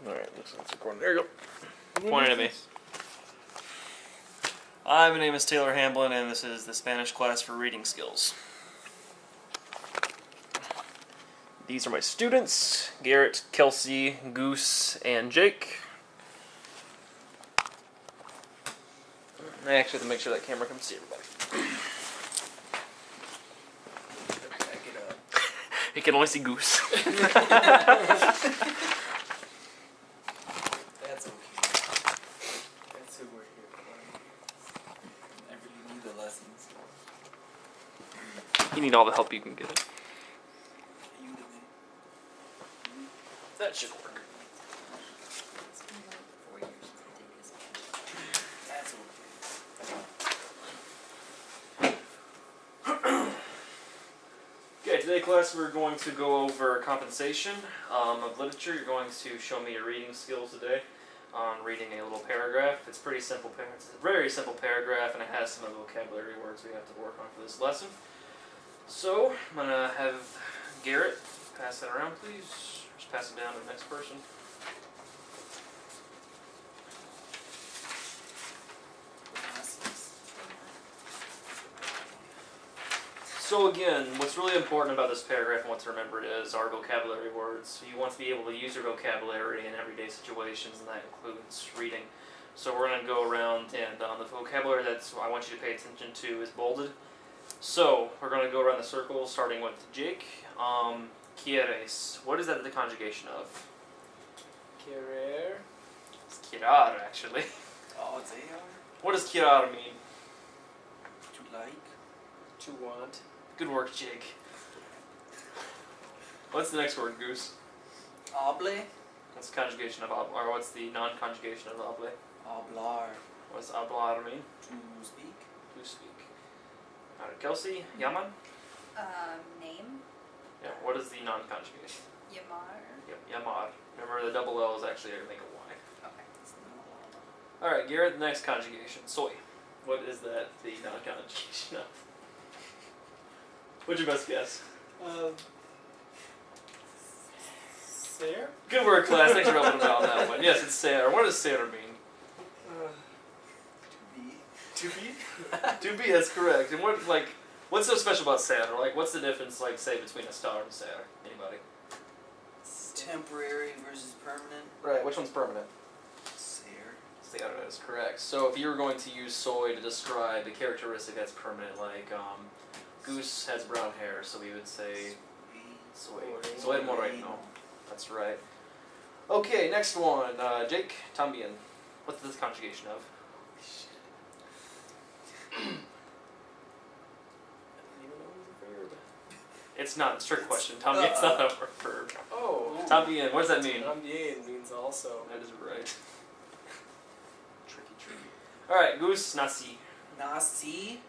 Alright, looks like it's recording. There you go. Pointing at me. Hi, my name is Taylor Hamblin, and this is the Spanish class for reading skills. These are my students, Garrett, Kelsey, Goose, and Jake. I actually have to make sure that camera can see everybody. Back it up. You can only see Goose. That's okay. That's who we're here for. Whenever you need the lessons. You need all the help you can get. You to me. That should work. It's been like 4 years since I did this. That's okay. Okay, today class we're going to go over compensation of literature. You're going to show me your reading skills today on reading a little paragraph. It's pretty simple. It's a very simple paragraph, and it has some of the vocabulary words we have to work on for this lesson. So I'm gonna have Garrett pass that around, please. Just pass it down to the next person. So again, what's really important about this paragraph and what to remember is our vocabulary words. You want to be able to use your vocabulary in everyday situations, and that includes reading. So we're going to go around, and the vocabulary that I want you to pay attention to is bolded. So we're going to go around the circle, starting with Jake. Quieres. What is that the conjugation of? Querer. It's quirar, actually. Oh, they are. What does quirar mean? To like. To want. Good work, Jake. What's the next word, Goose? Hable. What's the conjugation of or what's the non-conjugation of hable? Hablar. What does hablar mean? To speak. To speak. Alright, Kelsey, Yaman? Name, Yeah, what is the non-conjugation? Yamar. Yep, Yamar. Remember, the double L is actually going to make a Y. Okay. Alright, Garrett, the next conjugation. Soy. What is that the non-conjugation of? What's your best guess? Ser? Good work, class. Thanks for helping me out on that one. Yes, it's ser. What does ser mean? To be. To be, that's correct. And what's so special about ser? Like, what's the difference, like, say, between a star and ser? Anybody? Temporary versus permanent. Right, which one's permanent? Ser. Ser is correct. So if you were going to use soy to describe a characteristic that's permanent, like, Goose has brown hair, so we would say soy. Soy moreno. That's right. Okay, next one. Jake, también. What's this conjugation of? I don't even know it was a verb. It's not. It's a trick question. También's not a verb. Oh. También, what does that mean? También means also. That is right. Tricky. Alright, Goose, nací. Nasi?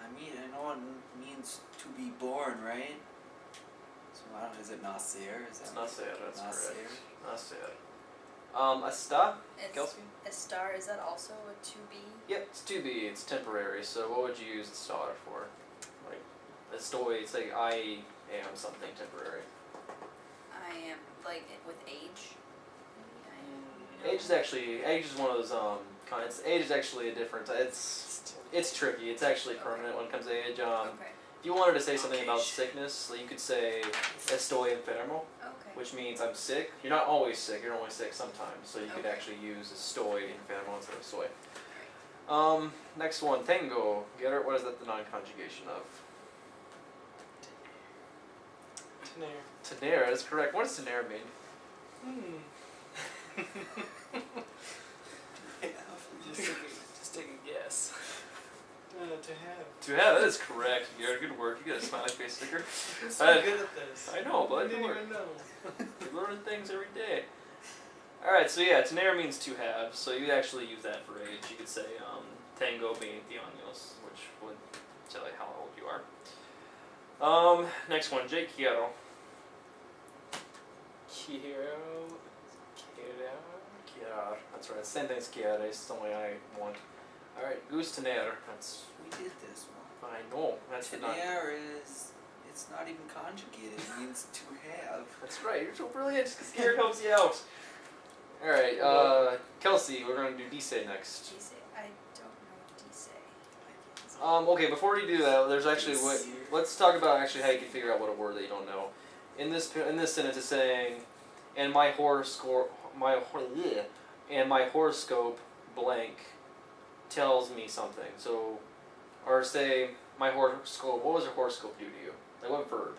I know it means to be born, right? So I don't know, is it Nasir? Is It's that nacer, that's Nasir? correct. Nacer. Está? It's Kelsey? a star. Is that also a to be? Yep, it's to be. It's temporary. So what would you use the star for? Like, estoy, it's like I am something temporary. I am like with age. Maybe I am. Age is one of those kinds. Age is actually a different. It's tricky. It's actually permanent when it comes to age. Okay. If you wanted to say something about sickness, you could say estoy enfermo, Okay. which means I'm sick. You're not always sick. You're only sick sometimes. So you could Okay. actually use estoy enfermo instead of soy. Next one, tengo. Garrett, what is that the non-conjugation of? Tener. Tener, that's correct. What does tener mean? Just take a guess. To have. To have, that is correct. Garrett, good work. You got a smiley face sticker. I'm so good at this. I know, but I didn't even know. You're learning things every day. Alright, so yeah, tener means to have, so you actually use that for age. You could say tengo 20 años, which would tell you how old you are. Next one, Jake Quiero. Quiero. Quiero. That's right, same thing as quiere, it's the way I want. Alright, Goose tener. That's, We did this one. I know, that's the non. Tener is, it's not even conjugated, it means to have. That's right, you're so brilliant, because Garrett helps you out. Alright, Kelsey, we're gonna do Dise next. Dice. I don't know Dice. Okay, before we do that, there's actually let's talk about actually how you can figure out what a word that you don't know. In this sentence, it's saying, and my horoscope blank tells me something. So, or say my horoscope. What was your horoscope do to you? Like what verb?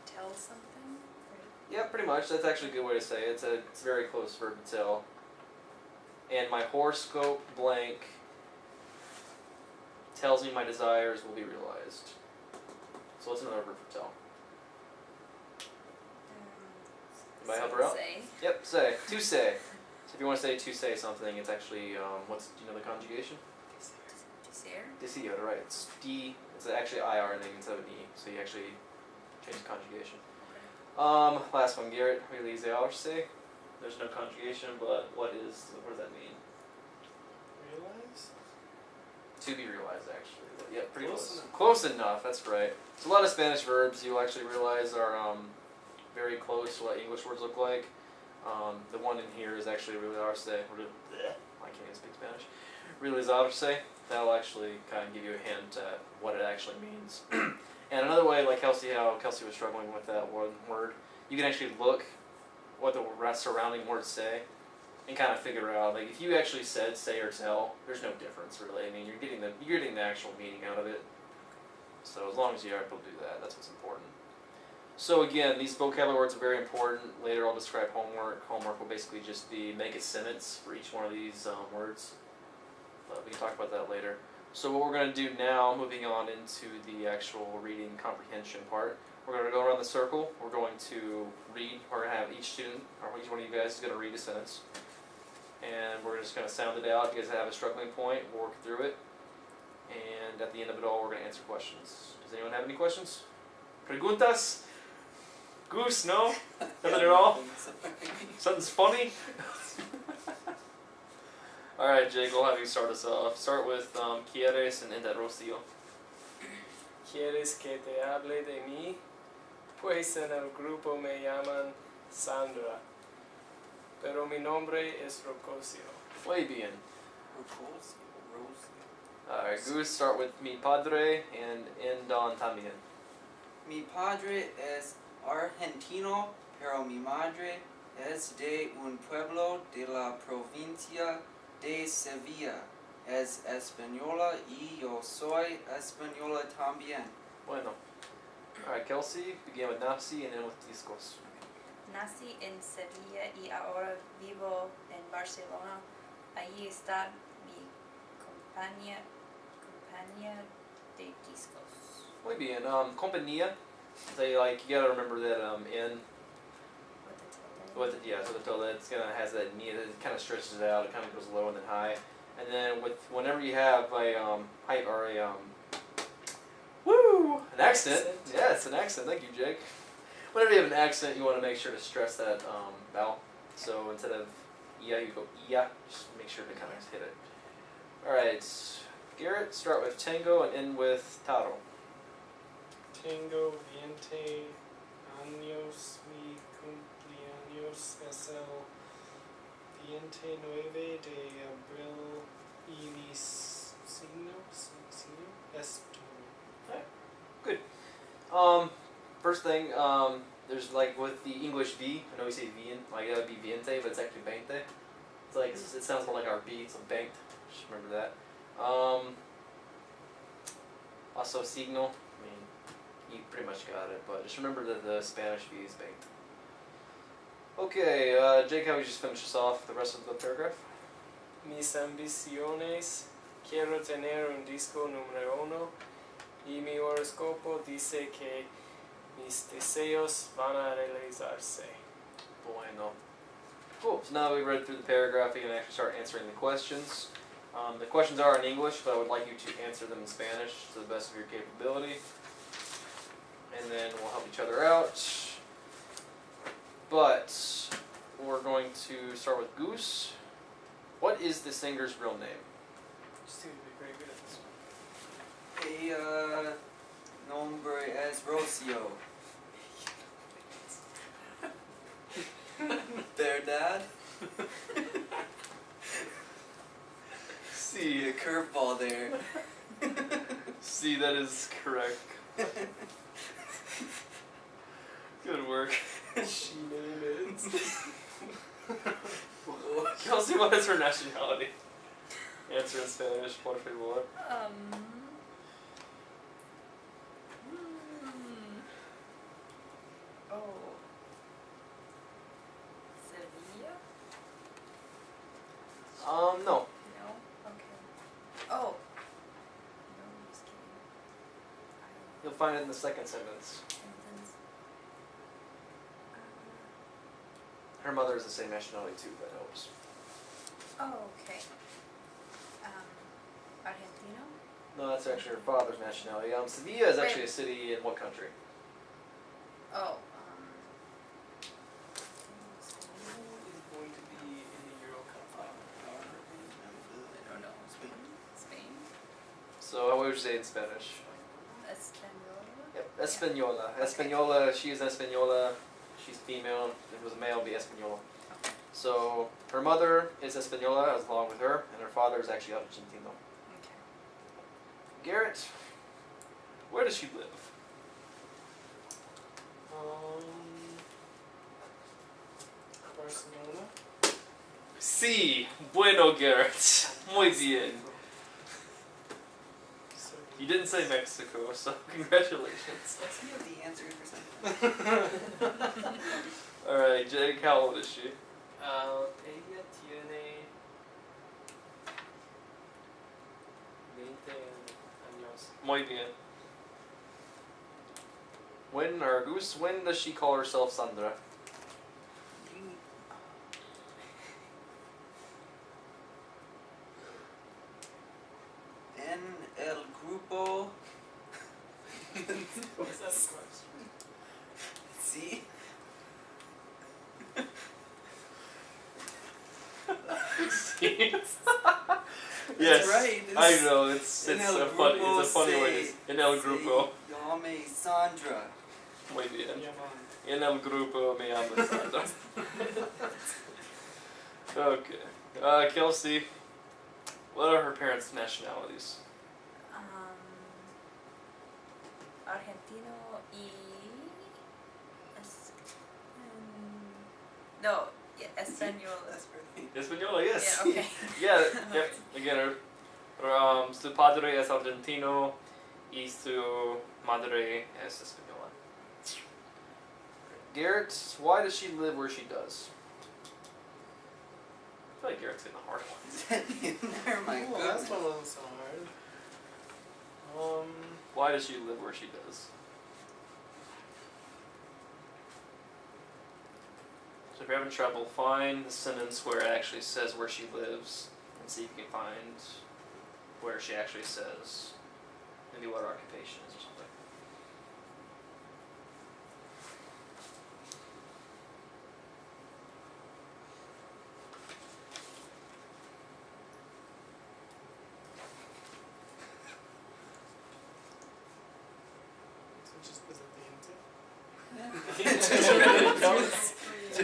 Tell something. Yeah, pretty much. That's actually a good way to say it. It's a very close verb to tell. And my horoscope blank tells me my desires will be realized. So what's another verb for tell? Anybody help her out? Say. Yep, say. To say. So if you want to say to say something, it's actually, do you know the conjugation? Dicer. Deceive, right. It's D, it's actually IR and then instead of an E. So you actually change the conjugation. Last one, Garrett. Say. There's no conjugation, but what does that mean? Realize? To be realized, actually. Yeah, pretty Close close. enough. Close enough, that's right. So a lot of Spanish verbs you'll actually realize are very close to what English words look like. The one in here is actually realizarse. I can't even speak Spanish. Realizarse. That'll actually kind of give you a hint at what it actually means. And another way, like how Kelsey was struggling with that one word, you can actually look what the surrounding words say and kind of figure out, like if you actually said say or tell, there's no difference really. I mean, you're getting the actual meaning out of it. So as long as you're able to do that, that's what's important. So again, these vocabulary words are very important. Later I'll describe homework. Homework will basically just be make a sentence for each one of these words. But we can talk about that later. So what we're going to do now, moving on into the actual reading comprehension part, we're going to go around the circle. We're going to read. We're going to have each student, or each one of you guys is going to read a sentence. And we're just going to sound it out. You guys have a struggling point, we'll work through it. And at the end of it all, we're going to answer questions. Does anyone have any questions? Preguntas? Goose, no? Nothing at all? Something's funny? Alright, Jake, we'll have you start us off. Start with Quieres and end at Rocio. ¿Quieres que te hable de mí? Pues en el grupo me llaman Sandra, pero mi nombre es Rocosio. Muy bien. Rosio. Alright, Goose, start with mi padre and end on también. Mi padre es argentino, pero mi madre es de un pueblo de la provincia de Sevilla. Es española y yo soy española también. Bueno. Alright, Kelsey, begin with Napsi and end with Discos. Nací en Sevilla y ahora vivo en Barcelona. Allí está mi compañía de discos. Muy bien. Compañía. They you gotta remember that in With the tilde. so the tilde it's has that knee, it kind of stretches it out, it kind of goes low and then high. And then whenever you have a height or a an accent. Yeah, it's an accent. Thank you, Jake. Whenever you have an accent, you want to make sure to stress that vowel. So instead of yeah, you go yeah. Just make sure to kind of hit it. All right, Garrett, start with tango and end with taro. Tengo 20 años, mi cumpleaños es el 29 de abril y mi signo es Good. First thing, there's like with the English V, I know we say V, like that would be viente, but it's actually veinte. It's like, it sounds more like our B, it's a banked. Just remember that. Also signo, I mean, you pretty much got it, but just remember that the Spanish V is banked. Okay, Jake, how would you just finish us off the rest of the paragraph? Mis ambiciones, quiero tener un disco número 1 y mi horóscopo dice que mis deseos van a realizarse. Bueno. Cool, so now that we read through the paragraph, you can actually start answering the questions. The questions are in English, but I would like you to answer them in Spanish to the best of your capability. And then we'll help each other out. But we're going to start with Goose. What is the singer's real name? You seem to be very good at this one. Nombre es Rocio. curveball there. See, that is correct. Good work. She named it. Kelsey, what is her nationality? Answer in Spanish, por favor. Oh. Sevilla? No. No? Okay. Oh. No, I'm just kidding. You'll find it in the second sentence. Sentence. Her mother is the same nationality too, that helps. Oh, okay. Argentino? No, that's actually her father's nationality. Sevilla is actually a city in what country? Oh, Who is going to be in the Euro Cup final? I don't know. Spain? So how would you say it in Spanish? Española? Yep, Española. Española, she is Española. She's female. If it was a male, it'd be Española. So her mother is Española along with her, and her father is actually Argentino. Okay. Garrett, where does she live? Barcelona. Sí, bueno, Garrett. Muy bien. So, You didn't say Mexico, so congratulations. Let's hear the answer for something. Alright, Jake, how old is she? ella tiene 20 años. Muy bien. When, or Goose, when does she call herself Sandra? En el grupo. What's that question? See? Yes, That's right. I know, it's En el a funny, grupo it's a funny way to, en el grupo. Llame Sandra. Muy bien. Yaman. En el grupo me llamo Sandra. Okay. Kelsey, what are her parents' nationalities? Argentino y no, yeah, español. That's right. Española, yes. Yeah, okay. Yeah, yep. Again, su padre es argentino y su madre es española. Garrett, why does she live where she does? I feel like Garrett's getting the hard ones. Never mind. Oh, that's one of those so hard. Why does she live where she does? So if you're having trouble, find the sentence where it actually says where she lives and see if you can find where she actually says maybe what her occupation is or something. So just was at the end too?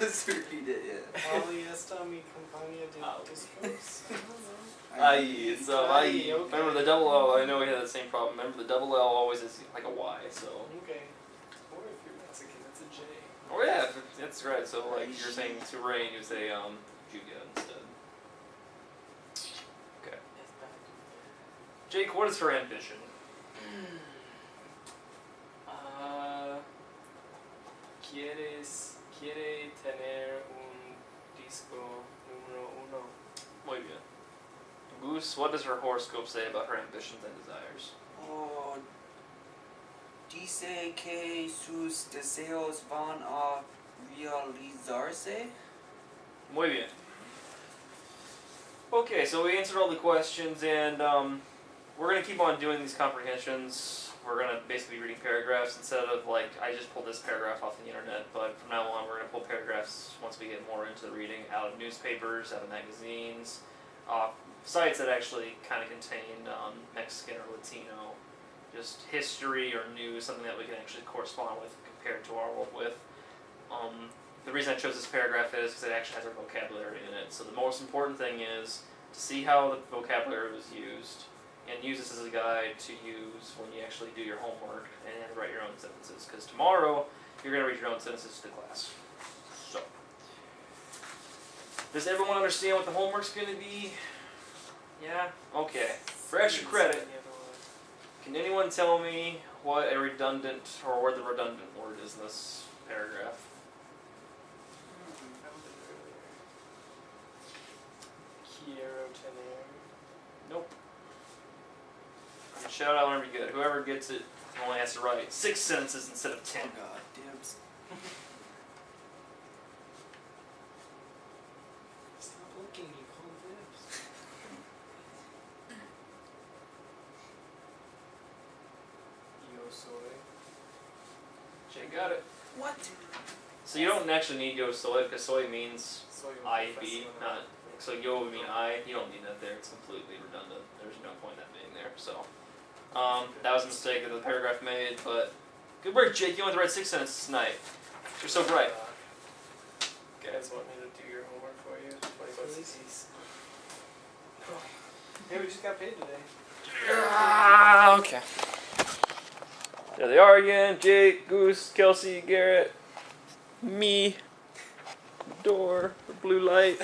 Just repeat it, yeah. Ali esta mi compañía de discos. Aye, so aye. okay. Remember the double L, I know we had the same problem. Remember the double L always is like a Y, so. Okay. Or if you're Mexican, it's a J. Oh yeah, that's right. So like you're saying to rain, you say Julia instead. Okay. Jake, what is her ambition? Quiere tener un disco número uno. Muy bien. Goose, what does her horoscope say about her ambitions and desires? Oh, dice que sus deseos van a realizarse. Muy bien. Okay, so we answered all the questions, and we're going to keep on doing these comprehensions. We're going to basically be reading paragraphs instead of, like, I just pulled this paragraph off the internet, but from now on we're going to pull paragraphs once we get more into the reading out of newspapers, out of magazines, sites that actually kind of contain Mexican or Latino, just history or news, something that we can actually correspond with, compare to our world with. The reason I chose this paragraph is because it actually has our vocabulary in it. So the most important thing is to see how the vocabulary was used, and use this as a guide to use when you actually do your homework and write your own sentences. Because tomorrow, you're going to read your own sentences to class. So, does everyone understand what the homework's going to be? Yeah? Okay. For extra credit, can anyone tell me what a redundant, or where the redundant word is in this paragraph? Quiero tener. Nope. Shout out whenever you get it. Whoever gets it only has to write 6 sentences instead of 10. Oh god, dibs. Stop looking, you call dibs. Yo soy. Jay got it. What? So you don't actually need yo soy because soy means Soy un I be, profesional. not. So yo would mean I. You don't need that there. It's completely redundant. There's no point in that being there. So, that was a mistake that the paragraph made. But good work, Jake. You only had to write 6 sentences tonight. You're so bright. You guys want me to do your homework for you? 20 bucks a piece. Hey, we just got paid today. Okay. There they are again. Jake, Goose, Kelsey, Garrett, me, door, blue light.